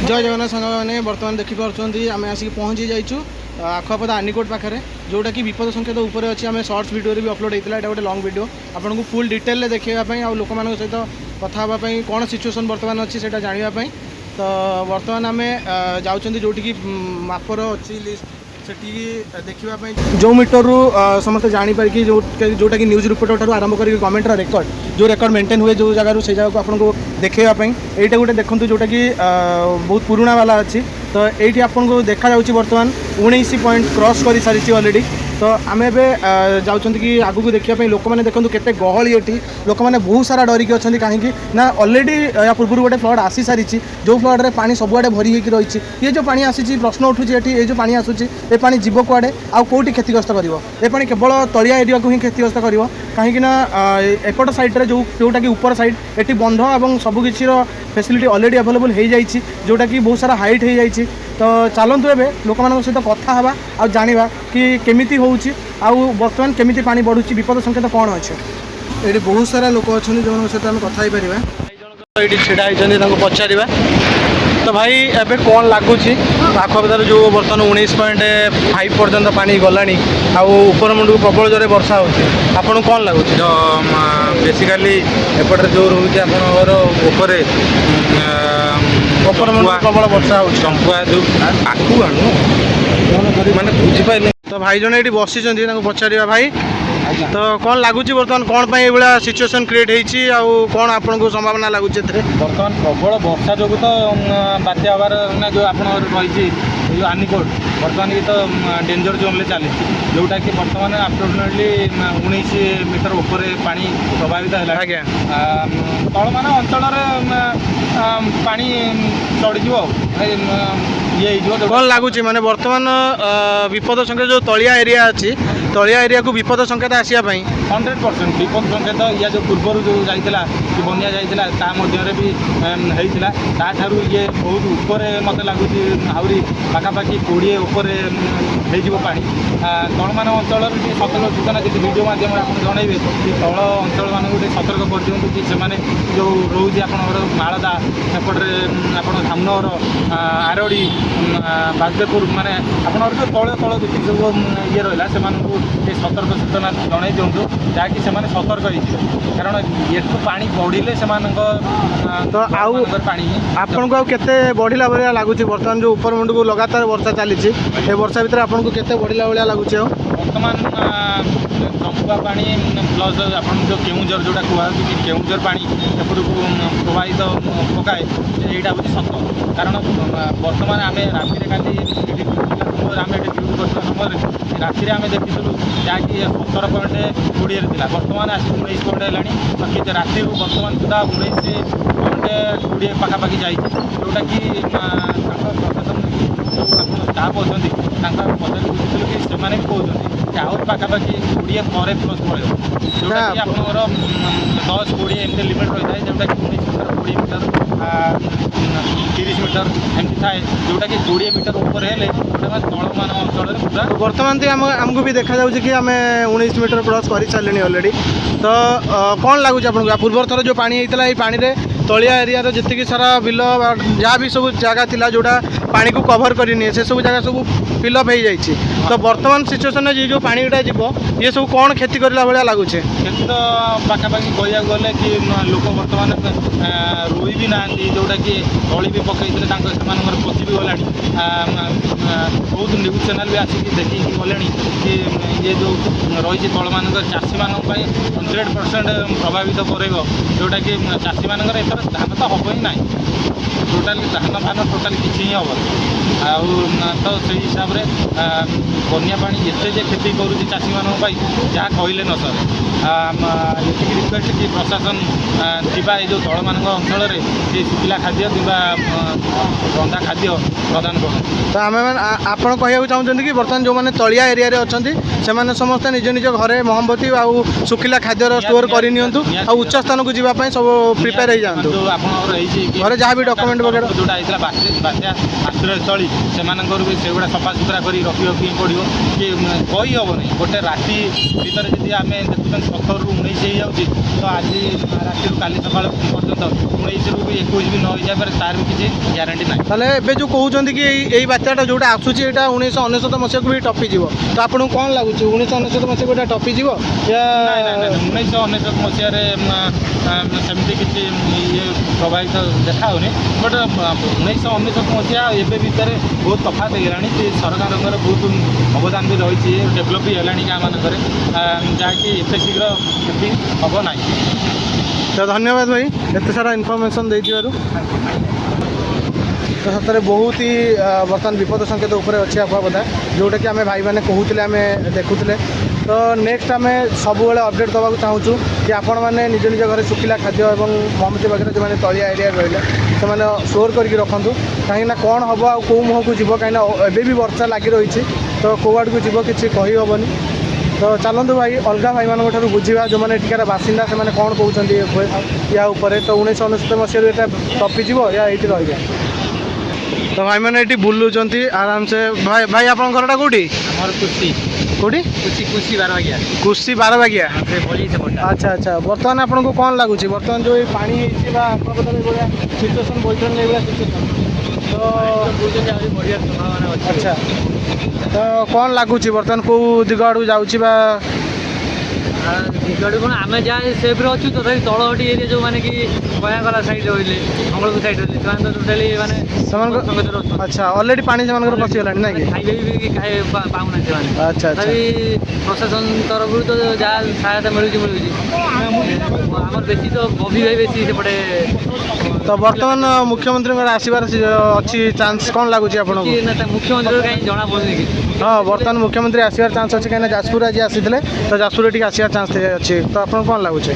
जय जगन्नाथ सांग मैंने बर्तमान देखिपुं आम आसिक पहुँची जाइचु आखुआपदा आनिकोट पाखे जोटा कि विपद संकेत उपर अच्छी आम सर्ट्स भिडियो भी अपलोड होता है गोटे लंग वीडियो आपको फुल डिटेल देखापी आ लोक मान सहित कथापी कौन सिचुएसन बर्तमान अच्छी से जानापी तो बर्तमान आम जाऊँ जोटि मापर अच्छी लिस्ट सेठी देखापी जो मीटर रू समस्त जापर कि जोटा कि न्यूज रिपोर्टर ठार आरंभ कर गवर्नमेंट रेकर्ड जो रेकर्ड मेंटेन हुए जो जगह से जगह आपको देखापी यहाँ गोटे देखूँ जोटा कि बहुत पुराणा वाला अच्छी तो ये आपको देखा बर्तमान 19 पॉइंट क्रॉस कर सारी अलरेडी तो आम ए जाऊँ कि आगू देखापी लोक मैंने देखो केते गहली ये लोक मैंने बहुत सारा डरिकी अच्छा कहीं ना अलरेडी या पूर्व गोटे फ्लड आसी सारी जो फ्लड्रे पानी सबुआड़े भरी होकर रही ये जो पानी आसी प्रश्न उठूँ ये जो पानी आसूँ ये पानी जीव कुआड़े आउ कौटी क्षतिग्रस्त कर ये पानी केवल तलिया एरिया को ही क्षतिग्रस्त कर कहीं एपट सैड्रे जोटा कि ऊपर सैड ये बंध और सबकिछि फैसिलिटी अलरेडी अवेलेबल हो जाइए जोटा कि बहुत सारा हाइट हो जाइए तो चलतु ए लोक मान सहित कथा हाँ आ जाना कि केमिति होउछि आउ बर्तमान केमिति पानी बढ़ुछि विपद संकेत कौन अच्छे ये बहुत सारा लोक अच्छा जो सहित आम कथा ये छिड़ा होती पचार तो भाई एबे कौन लगुच आखपार जो बर्तमान 19.5 पर्यंत पानी गला आपर मुंड को प्रबल जोरे वर्षा होपन कौन लगुच तो बेसिकाली एपटे जो रोचे आपरे ऊपर मुंड प्रबल वर्षा हो चंपुआ जो आखू आणु माने बुझीपारे तो भाई जन ये बसी पचार भाई तो कौन लगुच बर्तमान कौन पाई ये सिचुएसन क्रिएट होती कौन आपन को संभावना लगुच बर्तमान प्रबल वर्षा जो तो बात्या हबार ना जो आप रही जो आनिकोट बर्तमान ये तो डेंजर जोन में चली जोटा कि बर्तमान अप्रोक्सीमेटली 19 मीटर ऊपर पानी प्रभावित है आज्ञा तल मान अंचल पानी चढ़ी ये कौन लगुच माने बर्तमान विपद संकेत जो तलिया एरिया अच्छी तलिया एरिया को विपद संकेत आसापी 100% विपद संकेत या जो पूर्वर जो जाइला कि बनिया जाइला ता मध्य भी होता ताठारू ये बहुत ऊपर मत लगुच आहरी पाखापाखि 20 ऊपर हो पानी तल मान अंचल सतर्क सूचना किसी वीडियो मध्यम आप जनइबे कि तल अंचल मान सतर्क कर दिखाँ कि से जो रोचे आप मालदा एपटे आप धामनगर आरड़ी बागदेपुर माने आपन जो तले तल जी सब ये रहा से सतर्क सूचना जन दिंतु जहाँकि से सतर्क हो कारण ये पानी बढ़िले से तो आउ पानी आपन को केते बढ़िला भाया लगुच बर्तमान जो ऊपर मुंड को लगातार वर्षा चली वर्षा भितर आपन को केते बढ़िला भाया लगुच बर्तमान चंपुआ पानी प्लस आप जो केउझर जोटा कहूँ कि केउझर पानी एपटू प्रभावित पकाए यहाँ हूँ सत कारण बर्तमान आम राति आम ड्यूटी करता समय राति आम देखी जहाँकि 17.20 थी बर्तमान आस 19 पॉइंट है राति बर्तमान सुधा 19.20 पाखापाखि जाइए जोटा कि प्रशासन जो आप स्टाफ अच्छा पचार बुझी कि से कहते आउट पाखापाखि 20 पर प्लस पड़ो जोटा कि आपंकर 10-20 एमती लिमिट रही है जोटा कि 19 मीटर 20 मीटर 30 मीटर एमती थाए जोटा कि 20 मीटर ऊपर हेले तल मान अंचल पूरा बर्तमान तो आमको भी देखा जाऊँ कि आम 19 मीटर क्रॉस कर सारे अलरेडी तो कौन लगुच आपको पूर्व थर जो पानी होता है पानी रे तलिया एरिया जी सारा बिल जहाँ भी सब जगह थिला जोटा पानी को कभर करनी से सब जगह सब फिलअप हो जाइए तो बर्तमान सिचुएसन ये जो पानी गुटा जीव ये सब कौन क्षति करला भाया लगुचे क्षति तो पाखापाखि कहया गले कि लोक बर्तमान रोई भी ना जोटा कि तली भी पकई से पचि भी गला बहुत न्यूज चैनल भी आसिक देखिए गले कि ये जो रही तल मान चाषी मान 100% प्रभावित करेगा जोटा कि चाषी मान एथर धान तो हम ही ना टोटाली धान फान टोटाली किसी ही हम तो से हिसाब से बनिया पानी एत क्षति करुँच चाषी मानी जहाँ कहले न सर ये रिक्वेस्ट कि प्रशासन थी जो तल मान अंचल से शुखिला खाद्य कि रंधा खाद्य प्रदान कर तो आम आपड़ कह चाहते कि बर्तमान जो मैंने तलिया एरिया अच्छा से समस्ते निज निज घरे महमबती आउ शुखिला खाद्यर स्टोर करनी उच्च स्थान को जीवाई सब प्रिपेयर हो जातु घरे जहाँ भी डॉक्यूमेंट वगैरह जोटा होता बात्या आश्रयस्थली से भी गुड़ा सफा सुतरा कर रखा पड़ो कि कही हेनी गोटे राति भर जी आम देखुं 17ରୁ 19 ହେଇଯାଉଛି ତ ଆଜି ରାତିରୁ କାଲି ସକାଳ ପର୍ଯ୍ୟନ୍ତ 19ରୁ ବି 21 ବି ନ ହେଇଯାଇପାରେ, ତାର ବି କିଛି ଗ୍ୟାରେଣ୍ଟି ନାହିଁ। ତାହେଲେ ଏବେ ଯେଉଁ କହୁଛନ୍ତି କି ଏଇ ବାତ୍ୟାଟା ଯେଉଁଟା ଆସୁଛି ଏଇଟା 1999 ମସିହାକୁ ବି ଟପିଯିବ, ତ ଆପଣଙ୍କୁ କ'ଣ ଲାଗୁଛି 1999 ମସିହାକୁ ଏଇଟା ଟପିଯିବ? ନାଇଁ 1999 ମସିହାରେ ସେମିତି କିଛି ଇଏ ପ୍ରଭାବିତ ଦେଖାହେଉନି, ବଟ୍ 1999 ମସିହା ଏବେ ଭିତରେ ବହୁତ ତଫାତ ହେଇଗଲାଣି। ସେ ସରକାରଙ୍କର ବହୁତ ଅବଦାନ ବି ରହିଛି, ଡେଭଲପ୍ ବି ହେଲାଣି ଗାଁମାନଙ୍କରେ, ଯାହାକି ଏତେ ଶୀଘ୍ର କ୍ଷତି ହେବ ନାହିଁ। ତ ଧନ୍ୟବାଦ ଭାଇ ଏତେ ସାରା ଇନଫର୍ମେସନ୍ ଦେଇଥିବାରୁ। ତ ସତରେ ବହୁତ ହି ବର୍ତ୍ତମାନ ବିପଦ ସଂକେତ ଉପରେ ଅଛି ଆଖୁଆପଦା, ଯେଉଁଟାକି ଆମେ ଭାଇମାନେ କହୁଥିଲେ, ଆମେ ଦେଖୁଥିଲେ। ତ ନେକ୍ସଟ ଆମେ ସବୁବେଳେ ଅପଡ଼େଟ୍ ଦେବାକୁ ଚାହୁଁଛୁ କି ଆପଣମାନେ ନିଜ ନିଜ ଘରେ ଶୁଖିଲା ଖାଦ୍ୟ ଏବଂ ମହମବତୀ ପାଖରେ ଯେଉଁମାନେ ତଳିଆ ଏରିଆରେ ରହିଲେ ସେମାନେ ଷ୍ଟୋର୍ କରିକି ରଖନ୍ତୁ, କାହିଁକିନା କ'ଣ ହେବ ଆଉ କେଉଁ ମୁହଁକୁ ଯିବ, କାହିଁକିନା ଏବେ ବି ବର୍ଷା ଲାଗି ରହିଛି, ତ କେଉଁ ଆଡ଼କୁ ଯିବ କିଛି କହିହେବନି। ତ ଚାଲନ୍ତୁ ଭାଇ ଅଲଗା ଭାଇମାନଙ୍କ ଠାରୁ ବୁଝିବା ଯେଉଁମାନେ ଏଠିକାର ବାସିନ୍ଦା ସେମାନେ କ'ଣ କହୁଛନ୍ତି ୟା ଉପରେ। ତ 1999 ମସିହାରୁ ଏଇଟା ଟପିଯିବ ୟା ଏଇଠି ରହିବ? ତ ଭାଇମାନେ ଏଠି ବୁଲୁଛନ୍ତି ଆରାମସେ। ଭାଇ ଆପଣଙ୍କ ଘରଟା କେଉଁଠି? ଆମର କୁସି କେଉଁଠି? କୁସି ବାରବାଗିଆ କୁସି ବାରବାଗିଆ। ସେ ଭଳି ସେପଟ ଆଚ୍ଛା ଆଚ୍ଛା। ବର୍ତ୍ତମାନ ଆପଣଙ୍କୁ କ'ଣ ଲାଗୁଛି ବର୍ତ୍ତମାନ ଯେଉଁ ଏଇ ପାଣି ହେଇଛି ବା ଆଖପାଖରେ ଏଇଭଳିଆ ସିଚୁଏସନ୍ ବୈଠନରେ ଏଇଭଳିଆ ସିଚୁଏସନ୍, ତ ଆହୁରି ବଢ଼ିଆ ସମ୍ଭାବନା ଅଛି। ଆଚ୍ଛା, ତ କ'ଣ ଲାଗୁଛି ବର୍ତ୍ତମାନ କେଉଁ ଦିଗ ଆଡ଼କୁ ଯାଉଛି ବା ଦିଗଟି କ'ଣ ଆମେ ଯାହା ସେଫ୍ରେ ଅଛୁ, ତଥାପି ତଳହଟି ଏରିଆ ଯେଉଁମାନେ କି କୟାଗଲା ସାଇଡ଼୍ ରହିଲେ, ମଙ୍ଗଳପୁର ସାଇଡ଼୍ ରହିଲେ, ସେମାନେ ତ ଟୋଟାଲି ମାନେ ସେମାନଙ୍କ ସଂକଟରେ ଅଛନ୍ତି। ଆଚ୍ଛା ଅଲରେଡ଼ି ପାଣି ସେମାନଙ୍କର ପଶିଗଲାଣି ନାଇଁ କି? ଖାଇବା ବି ପାଉନାହାନ୍ତି ସେମାନେ। ଆଚ୍ଛା ଆଚ୍ଛା। ତଥାପି ପ୍ରଶାସନ ତରଫରୁ ତ ଯାହା ସହାୟତା ମିଳୁଛି। ଆମର ବେଶୀ ତ ବବି ଭାଇ ବେଶୀ ସେପଟେ। ତ ବର୍ତ୍ତମାନ ମୁଖ୍ୟମନ୍ତ୍ରୀଙ୍କର ଆସିବାର ଅଛି ଚାନ୍ସ କ'ଣ ଲାଗୁଛି ଆପଣଙ୍କୁ? ନା ତା ମୁଖ୍ୟମନ୍ତ୍ରୀର କାହିଁ ଜଣାପଡ଼ୁନି କିଛି। ହଁ ବର୍ତ୍ତମାନ ମୁଖ୍ୟମନ୍ତ୍ରୀ ଆସିବାର ଚାନ୍ସ ଅଛି, କାହିଁକିନା ଯାଜପୁର ଆଜି ଆସିଥିଲେ, ତ ଯାଜପୁରରେ ଟିକେ ଆସିବାର ଚାନ୍ସ ଅଛି, ତ ଆପଣଙ୍କୁ କ'ଣ ଲାଗୁଛି?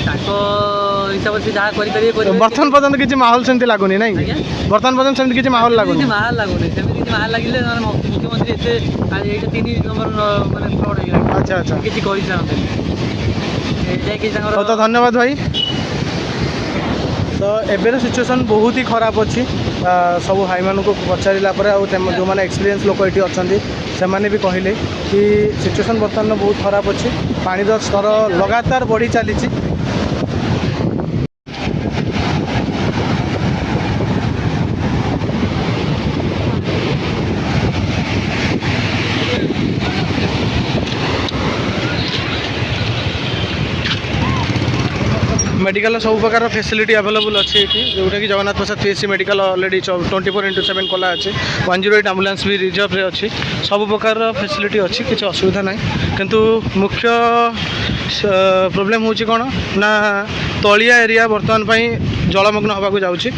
ତାଙ୍କ ହିସାବରେ ସେ ଯାହା କରିପାରିବେ କରିବେ। ବର୍ତ୍ତମାନ ପର୍ଯ୍ୟନ୍ତ କିଛି ମାହୋଲ ସେମିତି ଲାଗୁନି ନାଇଁ କି? ଆଜ୍ଞା? ବର୍ତ୍ତମାନ ପର୍ଯ୍ୟନ୍ତ ସେମିତି କିଛି ମାହୋଲ ଲାଗୁନି। କିଛି ମାହୋଲ ଲାଗୁନି, ସେମିତି କିଛି ମାହୋଲ ଲାଗିଲେ ନହେଲେ ମୁଖ୍ୟମନ୍ତ୍ରୀ ଏତେ ଏଇଟା 3 ନମ୍ବର ମାନେ ଫ୍ରଡ୍ ହେଇଗଲାଣି। ଆଚ୍ଛା ଆଚ୍ଛା। କିଛି କରିଥାନ୍ତେ ଯାଇକି ତାଙ୍କର। ହଉ ତ ଧନ୍ୟବାଦ ଭାଇ। ତ ଏବେର ସିଚୁଏସନ୍ ବହୁତ ହି ଖରାପ ଅଛି। ସବୁ ଭାଇମାନଙ୍କୁ ପଚାରିଲା ପରେ ଆଉ ଯେଉଁମାନେ ଏକ୍ସପିରିଏନ୍ସ ଲୋକ ଏଠି ଅଛନ୍ତି ସେମାନେ ବି କହିଲେ କି ସିଚୁଏସନ୍ ବର୍ତ୍ତମାନ ବହୁତ ଖରାପ ଅଛି, ପାଣିର ସ୍ତର ଲଗାତାର ବଢ଼ି ଚାଲିଛି। मेडिकल सब प्रकार फैसिलिटी अवेलेबल अच्छी ये जोटाकि जगन्नाथ प्रसाद पीएचसी मेडिकल ऑलरेडी 24/7 खोला अच्छे 108 एम्बुलेंस भी रिजर्व रे अच्छी सब प्रकार फैसिलिटी अच्छी किसी असुविधा ना किंतु मुख्य प्रोब्लेम हूँ कौन ना तलिया एरिया बर्तमान जलमग्न होगा जाऊँगी